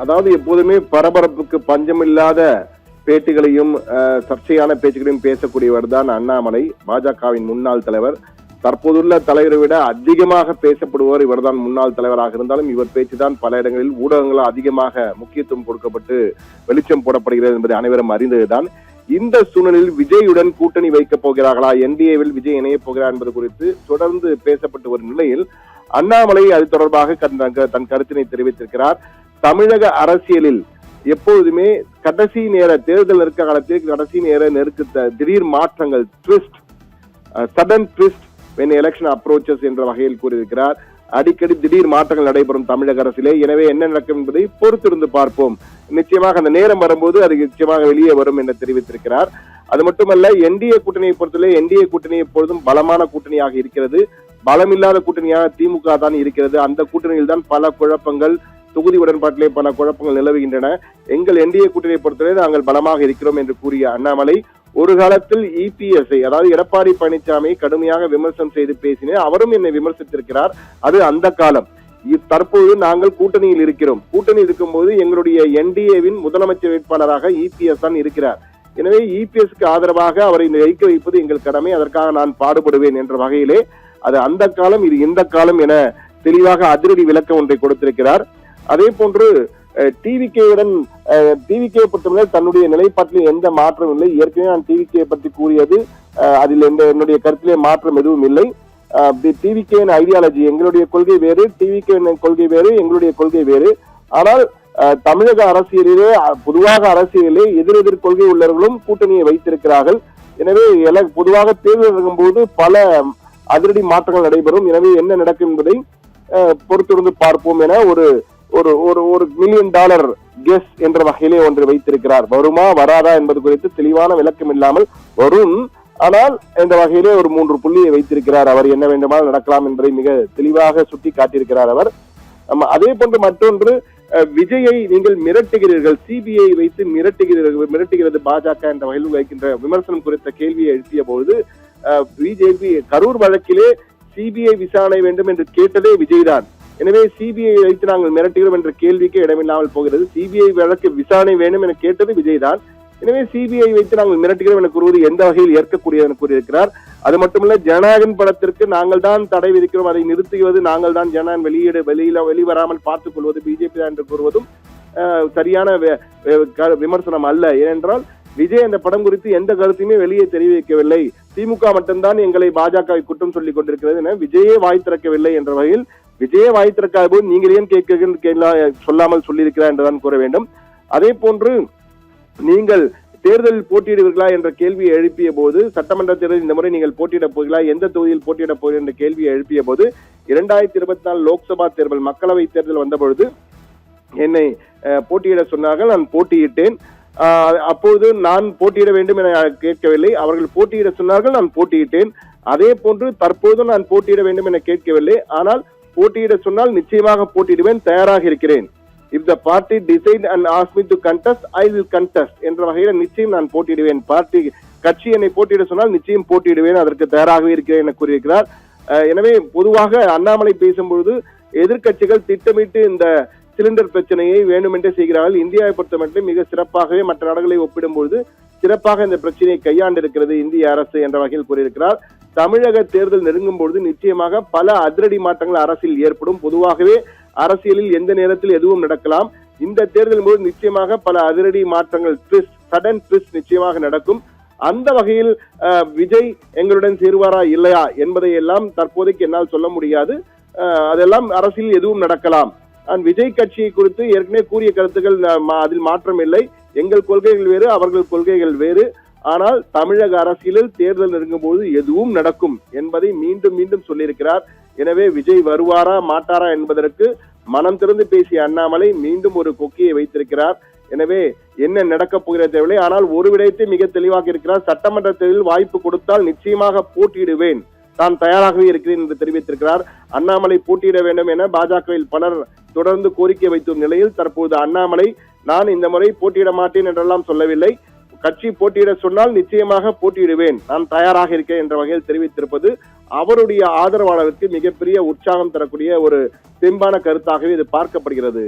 அதாவது எப்போதுமே பரபரப்புக்கு பஞ்சமில்லாத பேட்டிகளையும் சர்ச்சையான பேச்சுகளையும் பேசக்கூடியவர் தான் அண்ணாமலை, பாஜகவின் முன்னாள் தலைவர். தற்போதுள்ள தலைவரை விட அதிகமாக பேசப்படுவர் இவர்தான். முன்னாள் தலைவராக இருந்தாலும் இவர் பேச்சுதான் பல இடங்களில் ஊடகங்களால் அதிகமாக முக்கியத்துவம் கொடுக்கப்பட்டு வெளிச்சம் போடப்படுகிறது என்பதை அனைவரும் அறிந்ததுதான். இந்த சூழ்நிலையில் விஜயுடன் கூட்டணி வைக்கப் போகிறார்களா, என்டிஏவில் விஜய் இணையப் போகிறார் என்பது குறித்து தொடர்ந்து பேசப்பட்டு வரும் நிலையில் அண்ணாமலை அது தொடர்பாக தன் கருத்தினை தெரிவித்திருக்கிறார். தமிழக அரசியலில் எப்போதுமே கடைசி நேர தேர்தல் நெருக்க காலத்தில் கடைசி நேர நெருக்க திடீர் மாற்றங்கள், twist, sudden twist when election approaches என்ற வகையில் கூறியிருக்கிறார். அடிக்கடி திடீர் மாற்றங்கள் நடைபெறும் தமிழக அரசிலே. எனவே என்ன நடக்கும் என்பதை பொறுத்திருந்து பார்ப்போம். நிச்சயமாக அந்த நேரம் வரும்போது அது நிச்சயமாக வெளியே வரும் என்று தெரிவித்திருக்கிறார். அது மட்டுமல்ல, என்டிஏ கூட்டணியை பொறுத்தவரை என்டிஏ கூட்டணி எப்பொழுதும் பலமான கூட்டணியாக இருக்கிறது. பலமில்லாத கூட்டணியாக திமுக தான் இருக்கிறது. அந்த கூட்டணியில் தான் பல குழப்பங்கள், தொகுதி உடன்பாட்டிலே பல குழப்பங்கள் நிலவுகின்றன. எங்கள் என்டிஏ கூட்டணியை பொறுத்தவரை நாங்கள் பலமாக இருக்கிறோம் என்று கூறிய அண்ணாமலை ஒரு காலத்தில் இபிஎஸ்ஐ, அதாவது எடப்பாடி பழனிசாமி கடுமையாக விமர்சனம் செய்து பேசினேன். அவரும் என்னை விமர்சித்திருக்கிறார். அது அந்த காலம். தற்போது நாங்கள் கூட்டணியில் இருக்கிறோம். கூட்டணி இருக்கும்போது எங்களுடைய என்டிஏவின் முதலமைச்சர் வேட்பாளராக இபிஎஸ் தான் இருக்கிறார். எனவே இபிஎஸ்க்கு ஆதரவாக அவரை வைக்க வைப்பது எங்கள் கடமை. அதற்காக நான் பாடுபடுவேன் என்ற வகையிலே அது அந்த காலம், இது இந்த காலம் என தெளிவாக அதிரடி விளக்கம் ஒன்றை கொடுத்திருக்கிறார். அதே போன்று டிவிகேவுடன் டிவிகே பொறுத்தவரை தன்னுடைய நிலைப்பாட்டில் எந்த மாற்றம் இல்லை. ஏற்கனவே நான் டிவிகே பற்றி கூறியது, அதில் என்னுடைய கருத்திலே மாற்றம் எதுவும் இல்லை. டிவிகே ஐடியாலஜி, எங்களுடைய கொள்கை வேறு, டிவிகே கொள்கை வேறு, எங்களுடைய கொள்கை வேறு. ஆனால் தமிழக அரசியலிலே, பொதுவாக அரசியலிலே எதிரெதிர் கொள்கை உள்ளவர்களும் கூட்டணியை வைத்திருக்கிறார்கள். எனவே பொதுவாக தேர்தல் இருக்கும்போது பல அதிரடி மாற்றங்கள் நடைபெறும். எனவே என்ன நடக்கும் என்பதை பொறுத்திருந்து பார்ப்போம் என ஒரு ஒரு ஒரு $1 மில்லியன் கெஸ் என்ற வகையிலே ஒன்று வைத்திருக்கிறார். வருமா வராதா என்பது குறித்து தெளிவான விளக்கம் இல்லாமல் வரும், ஆனால் இந்த வகையிலே ஒரு 3 புள்ளியை வைத்திருக்கிறார். அவர் என்ன வேண்டுமானால் நடக்கலாம் என்பதை மிக தெளிவாக சுட்டி காட்டியிருக்கிறார் அவர். அதே போன்று மற்றொன்று, விஜயை நீங்கள் மிரட்டுகிறீர்கள், சிபிஐ வைத்து மிரட்டுகிறது பாஜக என்ற வகையில் வைக்கின்ற விமர்சனம் குறித்த கேள்வியை எழுப்பிய போது பிஜேபி கரூர் வழக்கிலே சிபிஐ விசாரணை வேண்டும் என்று கேட்டதே விஜய் தான். எனவே சிபிஐ வைத்து நாங்கள் மிரட்டுகிறோம் என்ற கேள்விக்கு இடமில்லாமல் போகிறது. சிபிஐ வழக்கு விசாரணை வேண்டும் என கேட்டது விஜய் தான். எனவே சிபிஐ வைத்து நாங்கள் மிரட்டுகிறோம் என கூறுவது எந்த வகையில் ஏற்கக்கூடியது என கூறியிருக்கிறார். அது மட்டுமல்ல, ஜனநாயகன் படத்திற்கு நாங்கள் தான் தடை விதிக்கிறோம், அதை நிறுத்துவது நாங்கள் தான், ஜனநாயகன் வெளிவராமல் பார்த்துக் கொள்வது பிஜேபி தான் என்று கூறுவதும் சரியான விமர்சனம் அல்ல. ஏனென்றால் விஜய் அந்த படம் குறித்து எந்த கருத்தையுமே வெளியே தெரிவிக்கவில்லை. திமுக மட்டும்தான் எங்களை பாஜக குற்றம் சொல்லிக் கொண்டிருக்கிறது என விஜயே வாய் திறக்கவில்லை என்ற வகையில், விஜயே வாய் திறக்காத போது நீங்கள் ஏன் சொல்லாமல் சொல்லியிருக்கிறார் என்றுதான் கூற வேண்டும். அதே போன்று நீங்கள் தேர்தலில் போட்டியிடுவீர்களா என்ற கேள்வியை எழுப்பிய போது, சட்டமன்ற தேர்தல் இந்த முறை நீங்கள் போட்டியிடப் போகிறீர்களா, எந்த தொகுதியில் போட்டியிடப் போகிறீர்கள் என்ற கேள்வியை எழுப்பிய போது 2024 லோக்சபா தேர்தல், மக்களவை தேர்தல் வந்த பொழுது என்னை போட்டியிட சொன்னார்கள். நான் போட்டியிட்டேன். அப்போது நான் போட்டியிட வேண்டும் என கேட்கவில்லை, அவர்கள் போட்டியிட சொன்னார்கள், நான் போட்டியிட்டேன். அதே போன்று தற்போது நான் போட்டியிட வேண்டும் என கேட்கவில்லை, ஆனால் போட்டியிட சொன்னால் நிச்சயமாக போட்டியிடுவேன், தயாராக இருக்கிறேன். If the party decide and ask me to contest, I will contest என்ற வகையில் நிச்சயம் நான் போட்டியிடுவேன். கட்சி என்னை போட்டியிட சொன்னால் நிச்சயம் போட்டியிடுவேன், அதற்கு தயாராகவே இருக்கிறேன் என கூறியிருக்கிறார். எனவே பொதுவாக அண்ணாமலை பேசும்பொழுது எதிர்கட்சிகள் திட்டமிட்டு இந்த சிலிண்டர் பிரச்சனையை வேண்டுமென்றே செய்கிறார்கள். இந்தியாவை பொறுத்த மட்டும் மிக சிறப்பாகவே மற்ற நாடுகளை ஒப்பிடும்போது சிறப்பாக இந்த பிரச்சனையை கையாண்டிருக்கிறது இந்திய அரசு என்ற வகையில் கூறியிருக்கிறார். தமிழக தேர்தல் நெருங்கும் பொழுது நிச்சயமாக பல அதிரடி மாற்றங்கள் அரசியல் ஏற்படும். பொதுவாகவே அரசியலில் எந்த நேரத்தில் எதுவும் நடக்கலாம். இந்த தேர்தல் போது நிச்சயமாக பல அதிரடி மாற்றங்கள், சடன் ட்விஸ்ட் நிச்சயமாக நடக்கும். அந்த வகையில் விஜய் எங்களுடன் சேருவாரா இல்லையா என்பதை எல்லாம் தற்போதைக்கு என்னால் சொல்ல முடியாது. அதெல்லாம் அரசியல் எதுவும் நடக்கலாம். விஜய் கட்சியை குறித்து ஏற்கனவே கூறிய கருத்துக்கள், அதில் மாற்றம் இல்லை. எங்கள் கொள்கைகள் வேறு, அவர்கள் கொள்கைகள் வேறு. ஆனால் தமிழக அரசியலில் தேர்தல் நெருங்கும் போது எதுவும் நடக்கும் என்பதை மீண்டும் மீண்டும் சொல்லியிருக்கிறார். எனவே விஜய் வருவாரா மாட்டாரா என்பதற்கு மனம் திறந்து பேசிய அண்ணாமலை மீண்டும் ஒரு கொக்கியை வைத்திருக்கிறார். எனவே என்ன நடக்கப் போகிற தேவையில்லை. ஆனால் ஒரு விடயத்தை மிக தெளிவாக இருக்கிறார். சட்டமன்ற தேர்தலில் வாய்ப்பு கொடுத்தால் நிச்சயமாக போட்டியிடுவேன், தான் தயாராகவே இருக்கிறேன் என்று தெரிவித்திருக்கிறார். அண்ணாமலை போட்டியிட வேண்டும் என பாஜகவில் பலர் தொடர்ந்து கோரிக்கை வைத்தும் நிலையில் தற்போது அண்ணாமலை, நான் இந்த முறை போட்டியிட மாட்டேன் என்றெல்லாம் சொல்லவில்லை, கட்சி போட்டியிட சொன்னால் நிச்சயமாக போட்டியிடுவேன், நான் தயாராக இருக்கேன் என்ற வகையில் தெரிவித்திருப்பது அவருடைய ஆதரவாளருக்கு மிகப்பெரிய உற்சாகம் தரக்கூடிய ஒரு தெம்பான கருத்தாகவே இது பார்க்கப்படுகிறது.